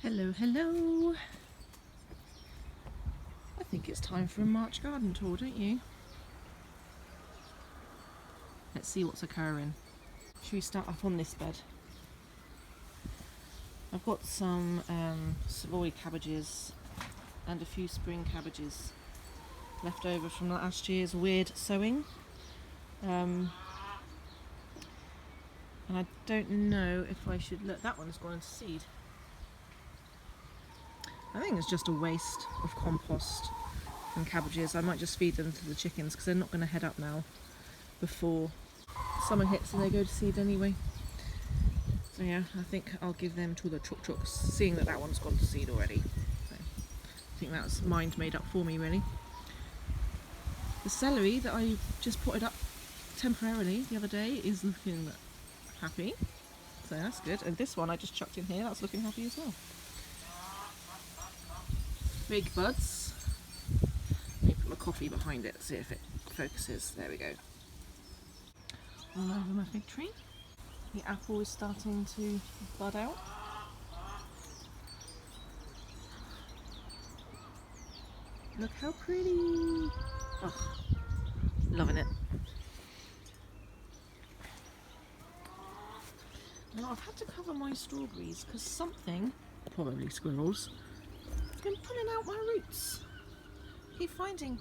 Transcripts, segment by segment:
Hello, hello. I think it's time for a March garden tour, don't you? Let's see what's occurring. Should we start up on this bed? I've got some Celery cabbages and a few spring cabbages left over from last year's weird sowing. And I don't know if I should look. That one's gone into seed. I think it's just a waste of compost and cabbages. I might just feed them to the chickens because they're not going to head up now before summer hits and they go to seed anyway. So yeah, I think I'll give them to the chooks, seeing that one's gone to seed already. So I think that's mind made up for me really. The celery that I just potted up temporarily the other day is looking happy, so that's good. And this one I just chucked in here, that's looking happy as well. Big buds. Let me put my coffee behind it, see if it focuses. There we go. All over my fig tree. The apple is starting to bud out. Look how pretty! Oh, loving it. Now I've had to cover my strawberries because something, probably squirrels, been pulling out my roots. Keep finding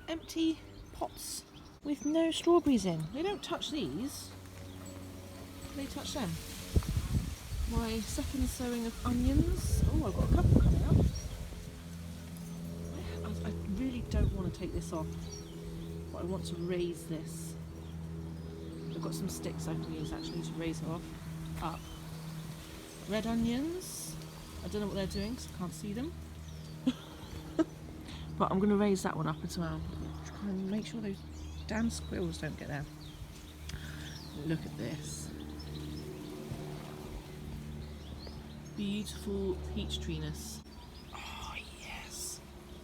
empty pots with no strawberries in. They don't touch these, they touch them. My second sowing of onions. Oh, I've got a couple coming up. I really don't want to take this off, but I want to raise this. I've got some sticks I can use actually to raise her up. Red onions. I don't know what they're doing because I can't see them. But I'm going to raise that one up as well. Try and make sure those damn squirrels don't get there. Look at this. Beautiful peach treeness. Oh yes.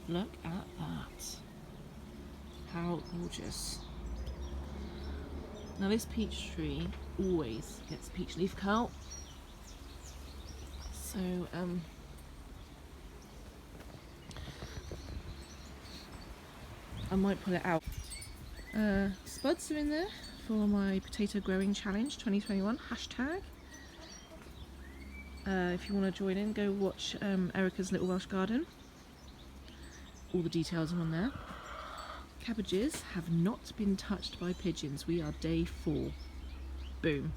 Look at that. How gorgeous. Now this peach tree always gets peach leaf curl. So I might pull it out. Spuds are in there for my potato growing challenge 2021 hashtag. If you want to join in, go watch Erica's Little Welsh Garden. All the details are on there. Cabbages have not been touched by pigeons. We are day 4. Boom.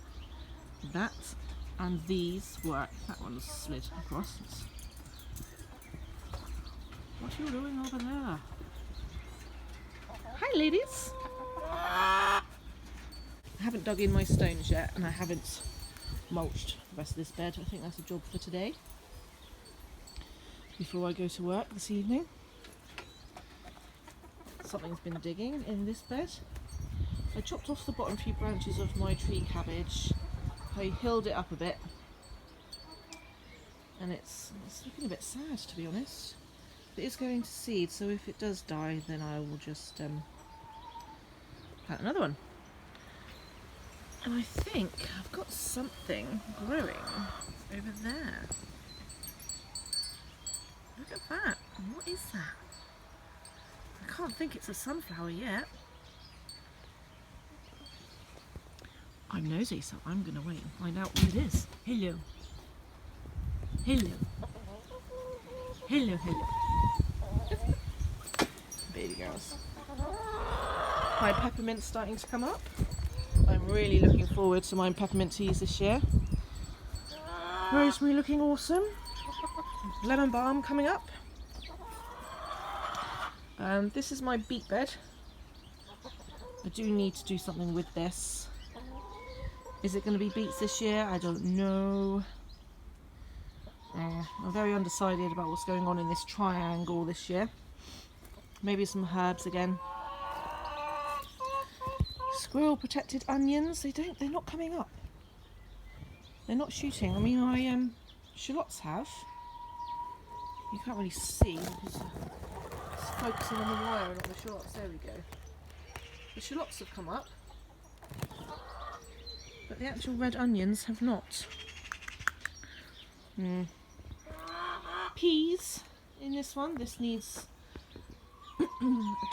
That and these work. That one's slid across. What are you doing over there? Hi ladies! I haven't dug in my stones yet and I haven't mulched the rest of this bed. I think that's a job for today. Before I go to work this evening. Something's been digging in this bed. I chopped off the bottom few branches of my tree cabbage. I hilled it up a bit. And it's looking a bit sad, to be honest. It is going to seed, so if it does die, then I will just plant another one. And I think I've got something growing over there. Look at that. What is that? I can't think it's a sunflower yet. I'm nosy, so I'm going to wait and find out what it is. Hello. Hello. Hello, hello. Baby girls. My peppermint's starting to come up. I'm really looking forward to my peppermint teas this year. Rosemary looking awesome. Lemon balm coming up. This is my beet bed. I do need to do something with this. Is it going to be beets this year? I don't know. I'm very undecided about what's going on in this triangle this year. Maybe some herbs again. Squirrel protected onions. They're not coming up. They're not shooting. I mean, my shallots have. You can't really see because it's focusing on the wire and not the shallots. There we go. The shallots have come up. But the actual red onions have not. peas in this one. This needs a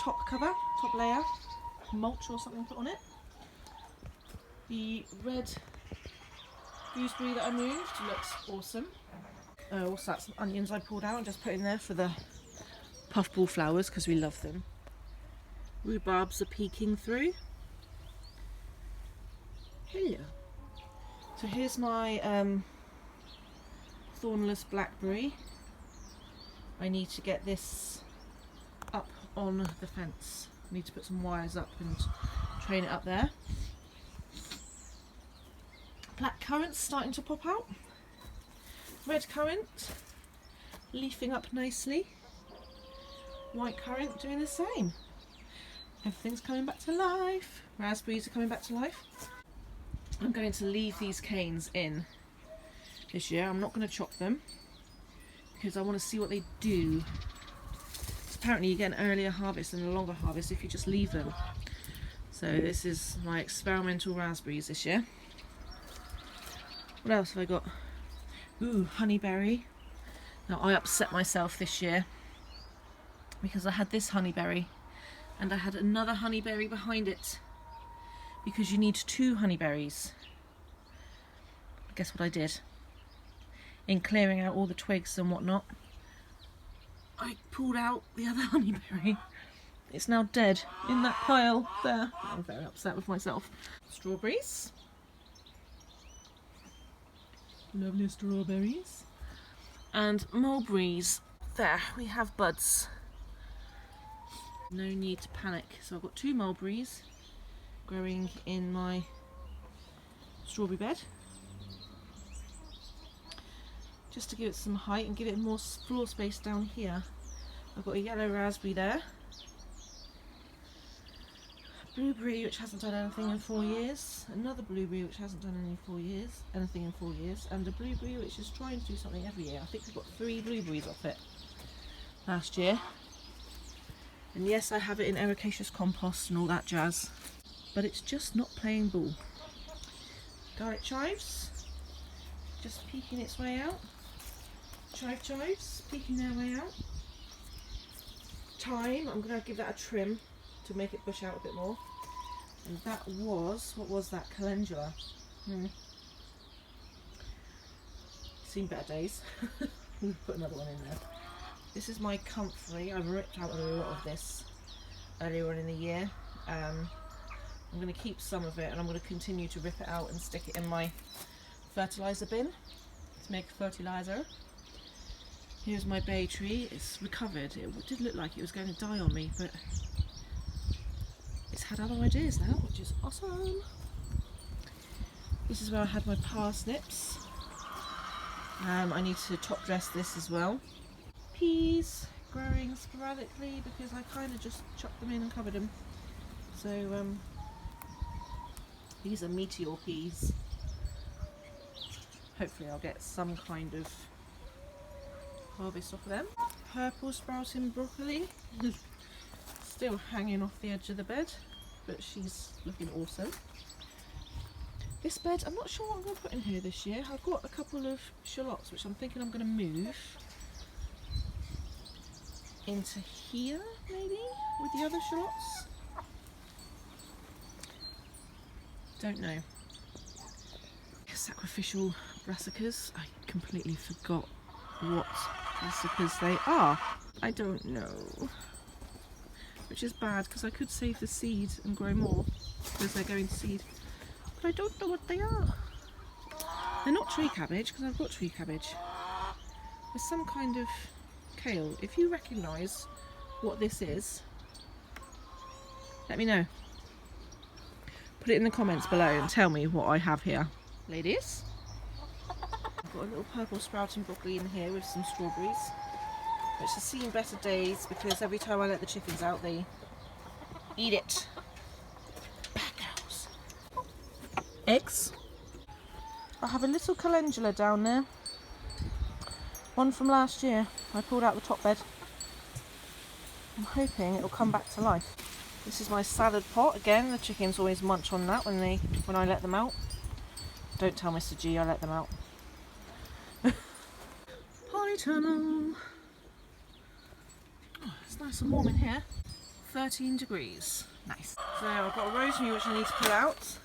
top cover, top layer, mulch or something put on it. The red gooseberry that I moved looks awesome. Also that's some onions I pulled out and just put in there for the puffball flowers because we love them. Rhubarbs are peeking through. Hello. So here's my Thornless Blackberry. I need to get this up on the fence. I need to put some wires up and train it up there. Black currant's starting to pop out. Red currant leafing up nicely. White currant doing the same. Everything's coming back to life. Raspberries are coming back to life. I'm going to leave these canes in this year. I'm not going to chop them because I want to see what they do. So apparently you get an earlier harvest and a longer harvest if you just leave them. So this is my experimental raspberries this year. What else have I got? Ooh, honeyberry. Now I upset myself this year because I had this honeyberry and I had another honeyberry behind it because you need 2 honeyberries. Guess what I did? In clearing out all the twigs and whatnot, I pulled out the other honeyberry. It's now dead in that pile there. I'm very upset with myself. Strawberries. Lovely strawberries. And mulberries. There, we have buds. No need to panic. So I've got 2 mulberries growing in my strawberry bed. Just to give it some height and give it more floor space down here. I've got a yellow raspberry there. A blueberry which hasn't done anything in 4 years. Another blueberry which hasn't done anything in 4 years. And a blueberry which is trying to do something every year. I think we've got 3 blueberries off it last year. And yes, I have it in ericaceous compost and all that jazz. But it's just not playing ball. Garlic chives, just peeking its way out. Chives, peeking their way out. Thyme, I'm going to give that a trim to make it bush out a bit more. And that was, what was that? Calendula. Seen better days. We'll put another one in there. This is my comfrey. I've ripped out a lot of this earlier on in the year. I'm going to keep some of it and I'm going to continue to rip it out and stick it in my fertiliser bin to make fertiliser. Here's my bay tree. It's recovered. It did look like it was going to die on me, but it's had other ideas now, which is awesome. This is where I had my parsnips. I need to top dress this as well. Peas growing sporadically because I kind of just chopped them in and covered them. So these are meteor peas. Hopefully I'll get some kind of harvest off of them. Purple sprouting broccoli. Still hanging off the edge of the bed, but she's looking awesome. This bed, I'm not sure what I'm going to put in here this year. I've got a couple of shallots which I'm thinking I'm going to move into here maybe with the other shallots. Don't know. Sacrificial brassicas. I completely forgot what brassicas they are. I don't know. Which is bad because I could save the seed and grow more because they're going to seed. But I don't know what they are. They're not tree cabbage because I've got tree cabbage. There's some kind of kale. If you recognise what this is, let me know. Put it in the comments below and tell me what I have here. Ladies, I've got a little purple sprouting broccoli in here with some strawberries, which has seen better days because every time I let the chickens out they eat it. Bad girls. Eggs. I have a little calendula down there. One from last year. I pulled out the top bed. I'm hoping it'll come back to life. This is my salad pot. Again, the chickens always munch on that when I let them out. Don't tell Mr. G I let them out. my tunnel. Oh, it's nice and warm in here. 13 degrees. Nice. So I've got a rosemary which I need to pull out.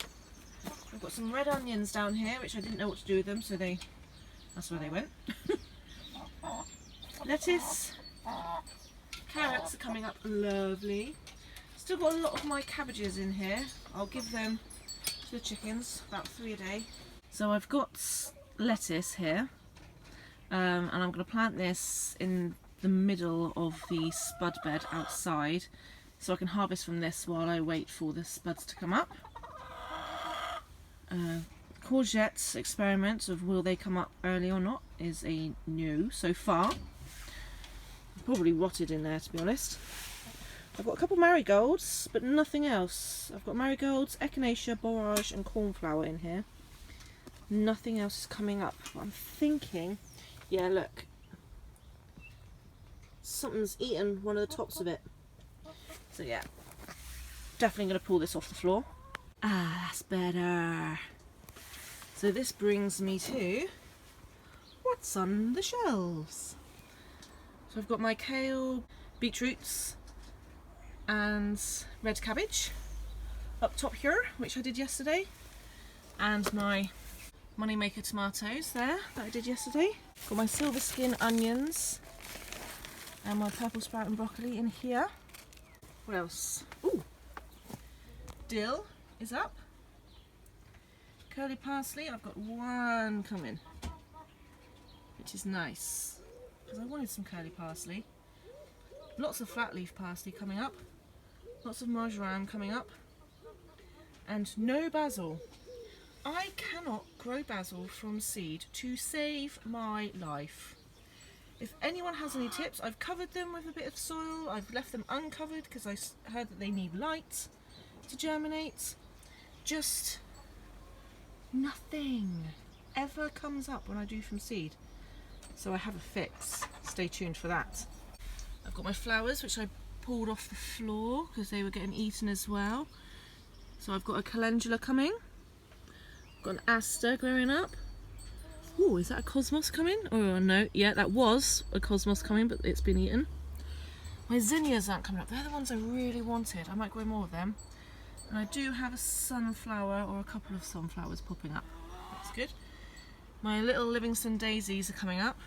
I've got some red onions down here which I didn't know what to do with them, so that's where they went. Lettuce. Carrots are coming up lovely. Still got a lot of my cabbages in here. I'll give them to the chickens, about 3 a day. So I've got lettuce here, and I'm going to plant this in the middle of the spud bed outside so I can harvest from this while I wait for the spuds to come up. Courgettes experiment of will they come up early or not is a no so far. Probably rotted in there, to be honest. I've got a couple marigolds, but nothing else. I've got marigolds, echinacea, borage and cornflower in here. Nothing else is coming up. But I'm thinking, yeah, look, something's eaten one of the tops of it. So yeah, definitely going to pull this off the floor. Ah, that's better. So this brings me to what's on the shelves. So I've got my kale, beetroots and red cabbage up top here, which I did yesterday, and my moneymaker tomatoes there that I did yesterday. Got my silver skin onions and my purple sprout and broccoli in here. What else? Ooh, dill is up. Curly parsley, I've got one coming, which is nice because I wanted some curly parsley. Lots of flat leaf parsley coming up, lots of marjoram coming up, and no basil. I cannot grow basil from seed to save my life. If anyone has any tips, I've covered them with a bit of soil, I've left them uncovered because I heard that they need light to germinate. Just nothing ever comes up when I do from seed. So I have a fix. Stay tuned for that. I've got my flowers which I pulled off the floor because they were getting eaten as well. So I've got a calendula coming. I've got an aster growing up. Oh, is that a cosmos coming? Oh no, yeah, that was a cosmos coming, but it's been eaten. My zinnias aren't coming up. They're the ones I really wanted. I might grow more of them. And I do have a sunflower or a couple of sunflowers popping up. That's good. My little Livingston daisies are coming up.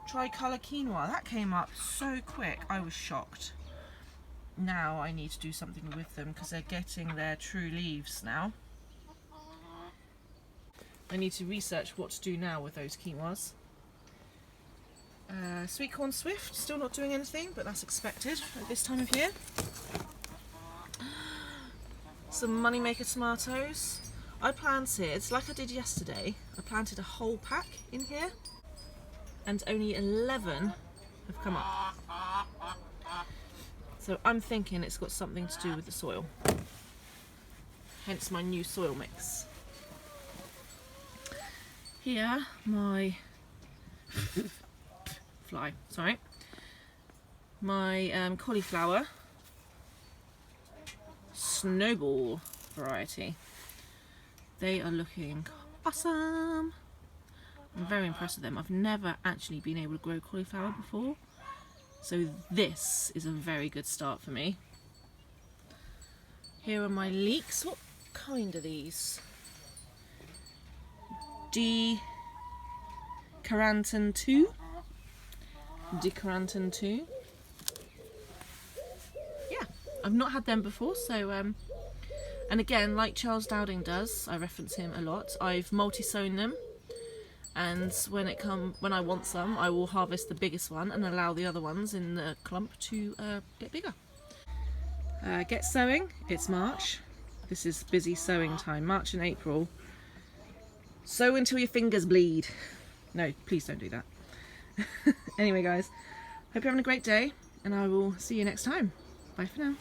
Tricolour quinoa, that came up so quick, I was shocked. Now I need to do something with them because they're getting their true leaves now. I need to research what to do now with those quinoas. Sweet corn swift, still not doing anything, but that's expected at this time of year. Some moneymaker tomatoes. I planted, like I did yesterday, I planted a whole pack in here and only 11 have come up. So I'm thinking it's got something to do with the soil. Hence my new soil mix. Here, my my cauliflower snowball variety. They are looking awesome. I'm very impressed with them. I've never actually been able to grow cauliflower before, so this is a very good start for me. Here are my leeks. What kind are these? Decaranton 2. Decaranton 2. Yeah, I've not had them before, so and again, like Charles Dowding does, I reference him a lot, I've multi-sown them, and when I want some, I will harvest the biggest one and allow the other ones in the clump to get bigger. Get sowing, it's March. This is busy sowing time, March and April. Sow until your fingers bleed. No, please don't do that. Anyway guys, hope you're having a great day, and I will see you next time. Bye for now.